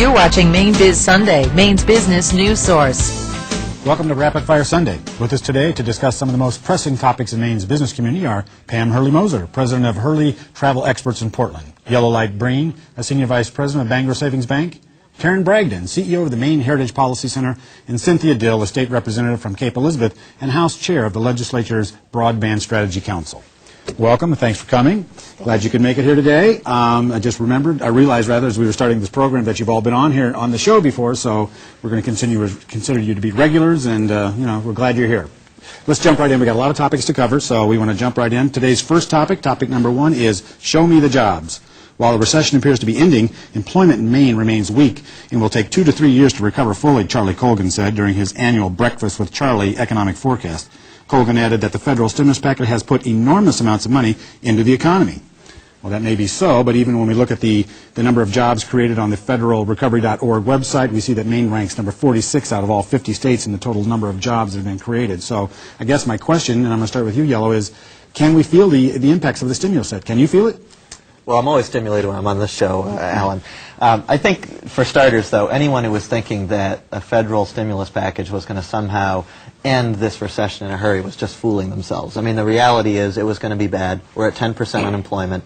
You're watching Maine Biz Sunday, Maine's business news source. Welcome to Rapid Fire Sunday. With us today to discuss some of the most pressing topics in Maine's business community are Pam Hurley-Moser, president of Hurley Travel Experts in Portland; Yellow Light Breen, a senior vice president of Bangor Savings Bank; Karen Bragdon, CEO of the Maine Heritage Policy Center; and Cynthia Dill, a state representative from Cape Elizabeth and House chair of the legislature's Broadband Strategy Council. Welcome and thanks for coming. Glad you could make it here today. I realized as we were starting this program that you've all been on here on the show before, so we're going to consider you to be regulars, and we're glad you're here. Let's jump right in. We've got a lot of topics to cover, so we want to jump right in. Today's first topic number one, is Show Me the Jobs. While the recession appears to be ending, employment in Maine remains weak and will take 2 to 3 years to recover fully, Charlie Colgan said during his annual Breakfast with Charlie economic forecast. Colgan added that the federal stimulus package has put enormous amounts of money into the economy. Well, that may be so, but even when we look at the number of jobs created on the federalrecovery.org website, we see that Maine ranks number 46 out of all 50 states in the total number of jobs that have been created. So I guess my question, and I'm going to start with you, Yellow, is can we feel the impacts of the stimulus set? Can you feel it? Well, I'm always stimulated when I'm on this show, Alan. I think, for starters, though, anyone who was thinking that a federal stimulus package was going to somehow end this recession in a hurry was just fooling themselves. I mean, the reality is it was going to be bad. We're at 10% unemployment.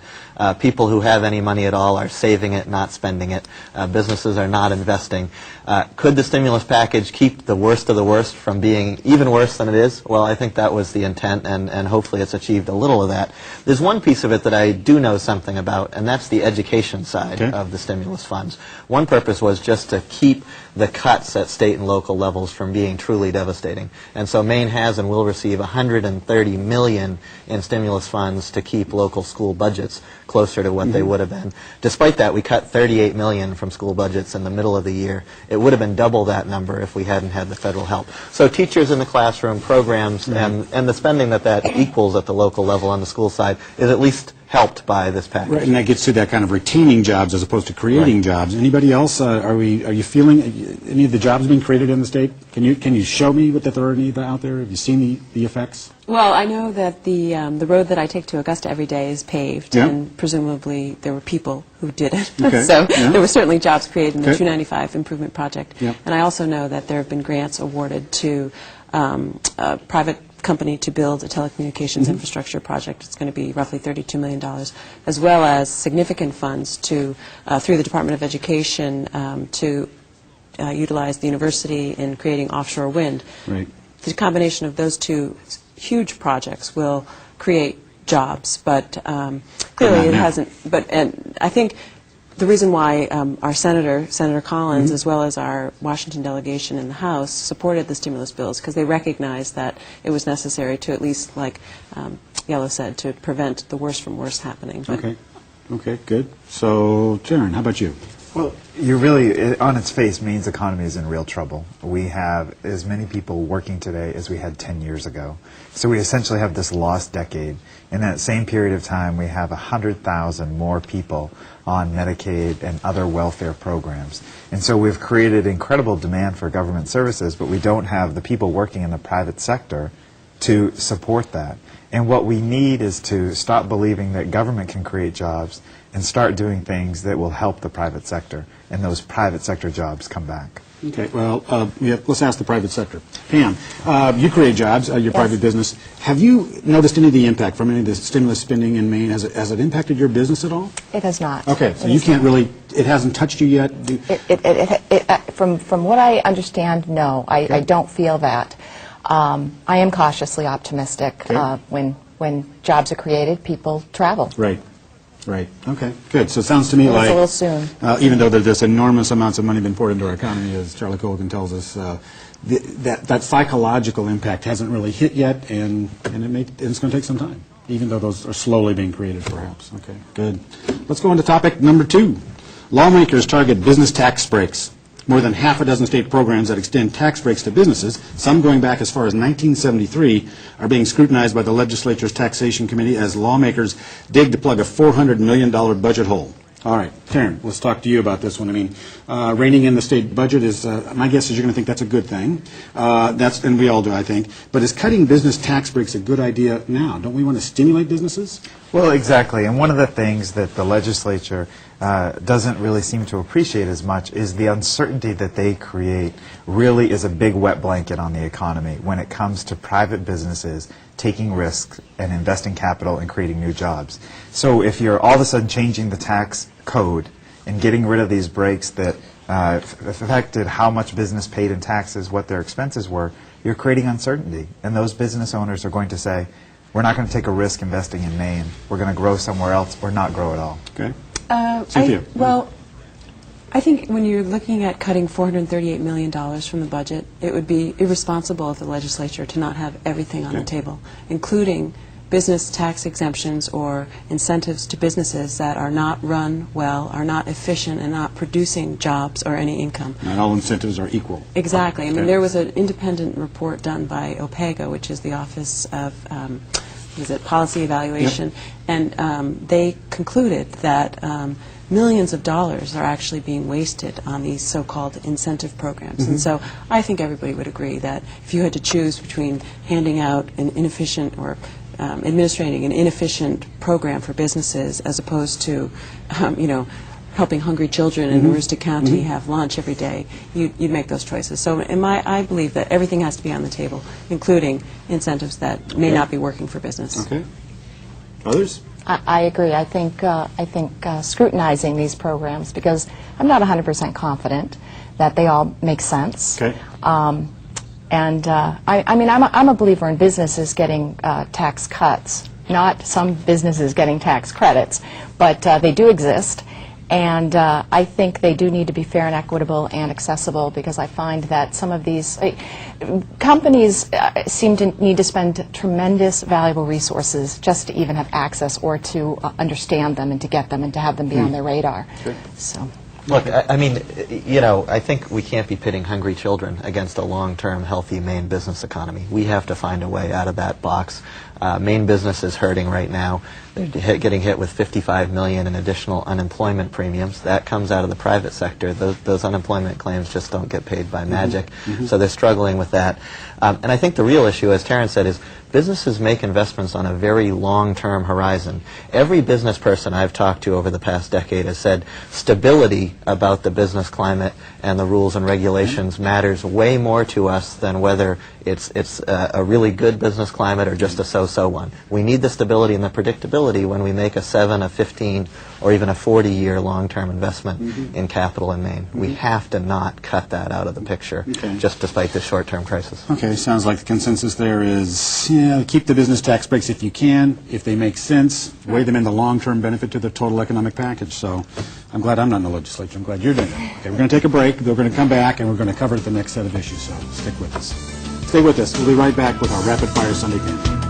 People who have any money at all are saving it, not spending it. Businesses are not investing. Could the stimulus package keep the worst of the worst from being even worse than it is? Well, I think that was the intent, and hopefully it's achieved a little of that. There's one piece of it that I do know something about, and that's the education side of the stimulus funds. One purpose was just to keep the cuts at state and local levels from being truly devastating. And so Maine has and will receive $130 million in stimulus funds to keep local school budgets closer to what they would have been. Despite that, we cut $38 million from school budgets in the middle of the year. It would have been double that number if we hadn't had the federal help. So teachers in the classroom, programs, and the spending that equals at the local level on the school side is at least helped by this package. Right, and that gets to that kind of retaining jobs as opposed to creating jobs. Anybody else? Are you feeling any of the jobs being created in the state? Can you show me what that there are any out there? Have you seen the effects? Well, I know that the road that I take to Augusta every day is paved, and presumably there were people who did it. Okay. So there were certainly jobs created in the 295 improvement project. And I also know that there have been grants awarded to a private company to build a telecommunications infrastructure project. It's going to be roughly $32 million, as well as significant funds to through the Department of Education to utilize the university in creating offshore wind. Right. The combination of those two huge projects will create jobs, but clearly it hasn't. And I think the reason why our Senator Collins, as well as our Washington delegation in the House, supported the stimulus bills because they recognized that it was necessary to at least, like Yellow said, to prevent the worst from worse happening. But Okay, good. So, Sharon, how about you? Well, you really, on its face, Maine's economy is in real trouble. We have as many people working today as we had 10 years ago. So we essentially have this lost decade. In that same period of time, we have 100,000 more people on Medicaid and other welfare programs. And so we've created incredible demand for government services, but we don't have the people working in the private sector to support that. And what we need is to stop believing that government can create jobs and start doing things that will help the private sector, and those private sector jobs come back. Okay, well, let's ask the private sector. Pam, you create jobs, your private business. Have you noticed any of the impact from any of the stimulus spending in Maine? Has it impacted your business at all? It has not. Okay, so you can't really, it hasn't touched you yet? From what I understand, no, I don't feel that. I am cautiously optimistic. When jobs are created, people travel. Right. Right. Okay. Good. So it sounds to me like, a little soon. Even though there's enormous amounts of money been poured into our economy, as Charlie Colgan tells us, that psychological impact hasn't really hit yet, and it's going to take some time, even though those are slowly being created, perhaps. Okay. Good. Let's go on to topic number 2. Lawmakers target business tax breaks. More than half a dozen state programs that extend tax breaks to businesses, some going back as far as 1973, are being scrutinized by the legislature's taxation committee as lawmakers dig to plug a $400 million budget hole. All right, Karen, let's talk to you about this one. I mean, reining in the state budget is, my guess is you're going to think that's a good thing. And we all do, I think. But is cutting business tax breaks a good idea now? Don't we want to stimulate businesses? Well, exactly. And one of the things that the legislature doesn't really seem to appreciate as much is the uncertainty that they create really is a big wet blanket on the economy when it comes to private businesses taking risks and investing capital and creating new jobs. So if you're all of a sudden changing the tax code and getting rid of these breaks that affected how much business paid in taxes, what their expenses were, you're creating uncertainty. And those business owners are going to say, we're not going to take a risk investing in Maine. We're going to grow somewhere else or not grow at all. Okay. Cynthia. Well, I think when you're looking at cutting $438 million from the budget, it would be irresponsible of the legislature to not have everything on the table, including business tax exemptions or incentives to businesses that are not run well, are not efficient, and not producing jobs or any income. Not all incentives are equal. Exactly. I mean, Okay. there was an independent report done by OPEGA, which is the Office of Policy Evaluation, and they concluded that millions of dollars are actually being wasted on these so-called incentive programs. And so I think everybody would agree that if you had to choose between handing out an inefficient or administrating an inefficient program for businesses as opposed to, helping hungry children in Aroostook County have lunch every day, you'd make those choices. So I believe that everything has to be on the table, including incentives that may not be working for business. Okay. Others? I agree. I think scrutinizing these programs, because I'm not 100% confident that they all make sense. Okay. And I mean, I'm a believer in businesses getting tax cuts, not some businesses getting tax credits, but they do exist. And I think they do need to be fair and equitable and accessible, because I find that some of these companies seem to need to spend tremendous valuable resources just to even have access or to understand them and to get them and to have them be on their radar. Sure. So. Look, I mean, I think we can't be pitting hungry children against a long-term, healthy Maine business economy. We have to find a way out of that box. Maine business is hurting right now. They're getting hit with $55 million in additional unemployment premiums. That comes out of the private sector. Those unemployment claims just don't get paid by magic. So they're struggling with that. And I think the real issue, as Terrence said, is businesses make investments on a very long-term horizon. Every business person I've talked to over the past decade has said stability about the business climate and the rules and regulations matters way more to us than whether it's a really good business climate or just a so-so one. We need the stability and the predictability when we make a 7, a 15, or even a 40-year long-term investment in capital in Maine. We have to not cut that out of the picture, just despite this short-term crisis. Okay, sounds like the consensus there is, keep the business tax breaks if you can, if they make sense, weigh them in the long-term benefit to the total economic package. So I'm glad I'm not in the legislature. I'm glad you're doing it. Okay, we're going to take a break. We're going to come back, and we're going to cover the next set of issues. So stick with us. Stay with us. We'll be right back with our Rapid Fire Sunday Panel.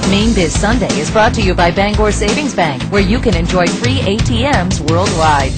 Maine Biz Sunday is brought to you by Bangor Savings Bank, where you can enjoy free ATMs worldwide.